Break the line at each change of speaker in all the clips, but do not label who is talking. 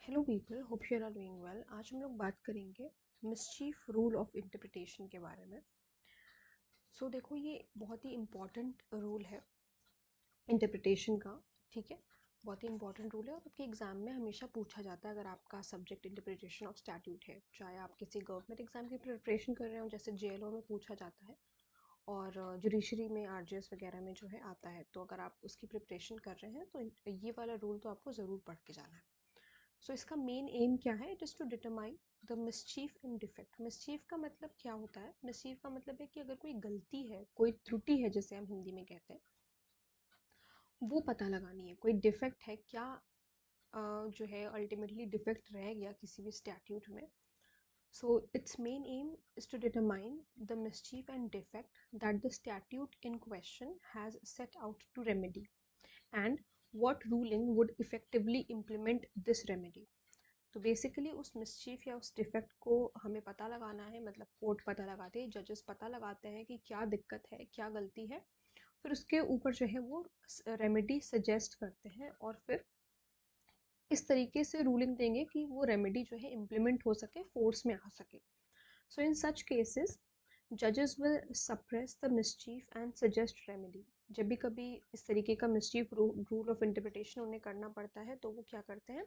Hello people, hope you are doing well. आज हम लोग बात करेंगे मिसचीफ रूल ऑफ इंटरप्रिटेशन के बारे में। देखो, ये बहुत ही इम्पॉर्टेंट रूल है इंटरप्रिटेशन का। ठीक है, बहुत ही इंपॉर्टेंट रूल है और आपके एग्ज़ाम में हमेशा पूछा जाता है। अगर आपका सब्जेक्ट इंटरप्रिटेशन ऑफ स्टैट्यूट है, चाहे आप किसी गवर्नमेंट एग्जाम की प्रिपरेशन कर रहे हो, जैसे जेएलओ में पूछा जाता है और जुडिशरी में आरजीएस वगैरह में जो है आता है, तो अगर आप उसकी प्रिपरेशन कर रहे हैं तो ये वाला रूल तो आपको ज़रूर पढ़ के जाना है। इसका मेन एम क्या है? It is to determine the mischief and defect. Mischief का मतलब क्या होता है? मिसचीफ का मतलब है कि अगर कोई गलती है, कोई त्रुटि है, जैसे हम हिंदी में कहते हैं, वो पता लगानी है। कोई डिफेक्ट है क्या, जो है अल्टीमेटली डिफेक्ट रह गया किसी भी स्टैट्यूट में। So its main aim is to determine the mischief and defect that the statute in question has set out to remedy and what ruling would effectively implement this remedy. तो basically उस mischief या उस defect को हमें पता लगाना है, मतलब कोर्ट पता लगाते हैं, जजेस पता लगाते हैं कि क्या दिक्कत है, क्या गलती है, फिर उसके ऊपर जो है वो रेमेडी सजेस्ट करते हैं और फिर इस तरीके से रूलिंग देंगे कि वो रेमेडी जो है इम्प्लीमेंट हो सके, फोर्स में आ सके। सो इन सच केसेस जजेस will suppress the mischief and suggest remedy. जब भी कभी इस तरीके का मिसचीफ रूल ऑफ इंटरप्रिटेशन उन्हें करना पड़ता है, तो वो क्या करते हैं,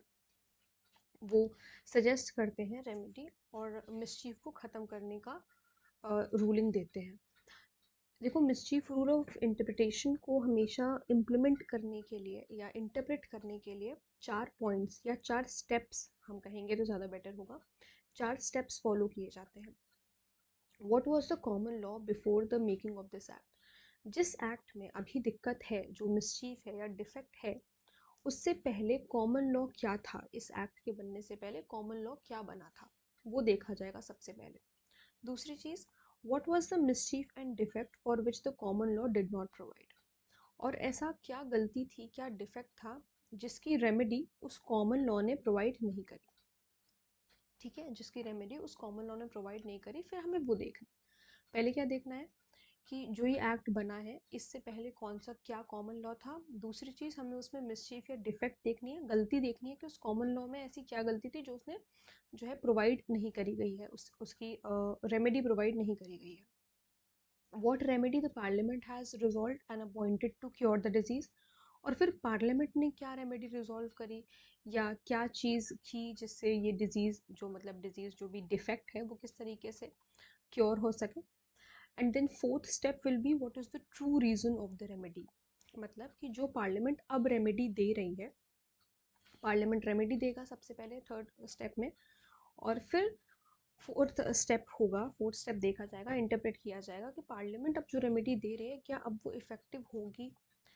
वो सजेस्ट करते हैं रेमेडी और मिसचीफ को ख़त्म करने का रूलिंग देते हैं। देखो, मिसचीफ रूल ऑफ इंटरप्रिटेशन को हमेशा इम्प्लीमेंट करने के लिए या इंटरप्रेट करने के लिए 4 पॉइंट्स या 4 स्टेप्स, हम कहेंगे तो ज़्यादा बेटर होगा, 4 स्टेप्स फॉलो किए जाते हैं। What was the common law before the making of this act? जिस एक्ट में अभी दिक्कत है, जो मिसचीफ है या डिफेक्ट है, उससे पहले कॉमन लॉ क्या था? इस एक्ट के बनने से पहले कॉमन लॉ क्या बना था, वो देखा जाएगा सबसे पहले। दूसरी चीज़, what was the mischief and defect for which the common law did not provide? और ऐसा क्या गलती थी, क्या डिफेक्ट था जिसकी रेमेडी उस कॉमन लॉ ने प्रोवाइड नहीं करी? ठीक है, जिसकी रेमेडी उस कॉमन लॉ ने प्रोवाइड नहीं करी, फिर हमें वो देखना। पहले क्या देखना है कि जो ये एक्ट बना है, इससे पहले कौन सा क्या कॉमन लॉ था। दूसरी चीज़, हमें उसमें मिसचीफ या डिफेक्ट देखनी है, गलती देखनी है कि उस कॉमन लॉ में ऐसी क्या गलती थी जो उसने जो है प्रोवाइड नहीं करी गई है, उसकी रेमेडी प्रोवाइड नहीं करी गई है। What remedy the parliament has resolve and appointed to cure the disease. और फिर पार्लियामेंट ने क्या रेमेडी रिजॉल्व करी या क्या चीज़ की जिससे ये डिजीज़, जो मतलब डिजीज़ जो भी डिफेक्ट है, वो किस तरीके से क्योर हो सके। And then fourth step will be what is the true reason of the remedy. मतलब कि जो पार्लियामेंट अब रेमेडी दे रही है, पार्लियामेंट रेमेडी देगा सबसे पहले थर्ड स्टेप में, और फिर फोर्थ स्टेप होगा, फोर्थ स्टेप देखा जाएगा, इंटरप्रेट किया जाएगा कि पार्लियामेंट अब जो रेमेडी दे रही है, क्या अब वो इफ़ेक्टिव होगी,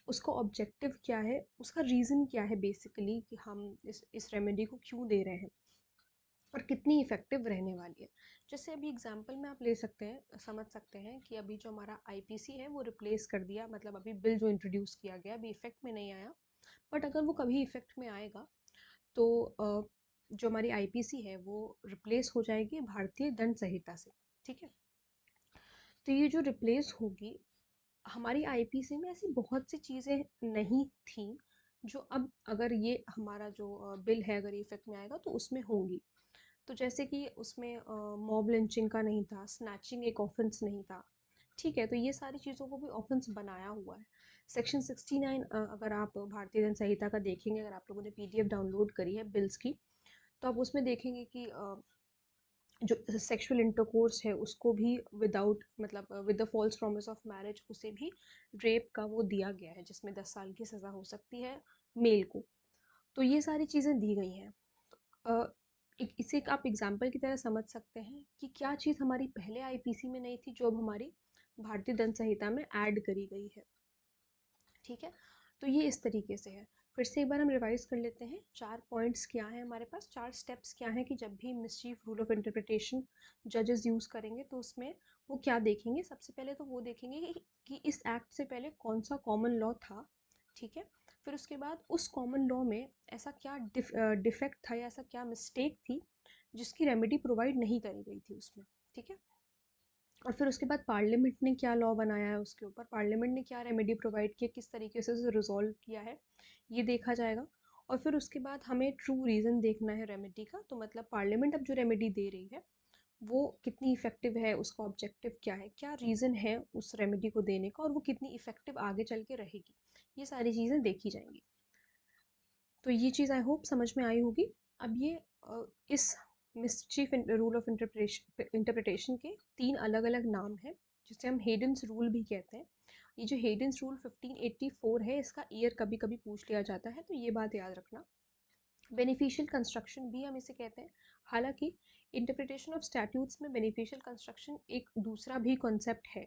उसका ऑब्जेक्टिव क्या है, उसका रीज़न क्या है बेसिकली, कि हम इस रेमेडी को क्यों दे रहे हैं और कितनी इफ़ेक्टिव रहने वाली है। जैसे अभी एग्जांपल में आप ले सकते हैं, समझ सकते हैं कि अभी जो हमारा आईपीसी है वो रिप्लेस कर दिया, मतलब अभी बिल जो इंट्रोड्यूस किया गया अभी इफ़ेक्ट में नहीं आया, बट अगर वो कभी इफ़ेक्ट में आएगा तो जो हमारी आईपीसी है वो रिप्लेस हो जाएगी भारतीय दंड संहिता से। ठीक है, तो ये जो रिप्लेस होगी, हमारी आईपीसी में ऐसी बहुत सी चीज़ें नहीं थी जो अब अगर ये हमारा जो बिल है अगर इफेक्ट में आएगा तो उसमें होंगी। तो जैसे कि उसमें मॉब लिंचिंग का नहीं था, स्नैचिंग एक ऑफेंस नहीं था। ठीक है, तो ये सारी चीज़ों को भी ऑफेंस बनाया हुआ है। सेक्शन 69, अगर आप भारतीय दंड संहिता का देखेंगे, अगर आप लोगों ने पीडीएफ डाउनलोड करी है बिल्स की, तो आप उसमें देखेंगे कि जो सेक्सुअल इंटरकोर्स है उसको भी विदाउट, मतलब with the false promise of marriage, उसे भी रेप का वो दिया गया है, जिसमें 10 साल की सज़ा हो सकती है मेल को। तो ये सारी चीज़ें दी गई हैं। अ, इसे एक आप एग्जाम्पल की तरह समझ सकते हैं कि क्या चीज़ हमारी पहले आईपीसी में नहीं थी जो अब हमारी भारतीय दंड संहिता में ऐड करी गई है। ठीक है, तो ये इस तरीके से है। फिर से एक बार हम रिवाइज कर लेते हैं, 4 पॉइंट्स क्या हैं हमारे पास, 4 स्टेप्स क्या हैं कि जब भी मिसचीफ रूल ऑफ इंटरप्रिटेशन जजेस यूज़ करेंगे तो उसमें वो क्या देखेंगे। सबसे पहले तो वो देखेंगे कि इस एक्ट से पहले कौन सा कॉमन लॉ था। ठीक है, फिर उसके बाद उस कॉमन लॉ में ऐसा क्या डिफेक्ट था या ऐसा क्या मिस्टेक थी जिसकी रेमेडी प्रोवाइड नहीं करी गई थी उसमें। ठीक है, और फिर उसके बाद पार्लियामेंट ने क्या लॉ बनाया है उसके ऊपर, पार्लियामेंट ने क्या रेमेडी प्रोवाइड किया, किस तरीके से उसे रिजॉल्व किया है, ये देखा जाएगा। और फिर उसके बाद हमें ट्रू रीज़न देखना है रेमेडी का। तो मतलब पार्लियामेंट अब जो रेमेडी दे रही है वो कितनी इफ़ेक्टिव है, उसका ऑब्जेक्टिव क्या है, क्या रीज़न है उस रेमेडी को देने का, और वो कितनी इफ़ेक्टिव आगे चल के रहेगी, ये सारी चीज़ें देखी जाएंगी। तो ये चीज़ आई होप समझ में आई होगी। अब ये इस मिसचीफ रूल ऑफ इंटरप्रिटेशन के 3 अलग अलग नाम हैं, जिसे हम हेडन्स रूल भी कहते हैं। ये जो हेडन्स रूल 1584 है, इसका ईयर कभी कभी पूछ लिया जाता है, तो ये बात याद रखना। बेनिफिशियल कंस्ट्रक्शन भी हम इसे कहते हैं। हालांकि इंटरप्रिटेशन ऑफ स्टैट्यूट्स में बेनिफिशियल कंस्ट्रक्शन एक दूसरा भी कॉन्सेप्ट है,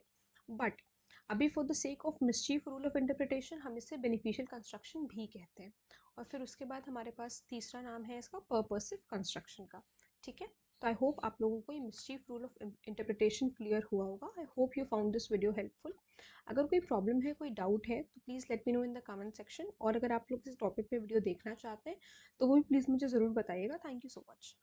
बट अभी for the sake of mischief rule of interpretation हम इसे बेनिफिशियल कंस्ट्रक्शन भी कहते हैं। और फिर उसके बाद हमारे पास तीसरा नाम है इसका पर्पसिव कंस्ट्रक्शन का। ठीक है, तो आई होप आप लोगों को ये mischief rule of interpretation clear हुआ होगा। I hope you found this video helpful. अगर कोई प्रॉब्लम है, कोई डाउट है, तो please let me know in the comment section. और अगर आप लोग इस टॉपिक पे वीडियो देखना चाहते हैं तो वो भी प्लीज़ मुझे ज़रूर बताइएगा। Thank you so much.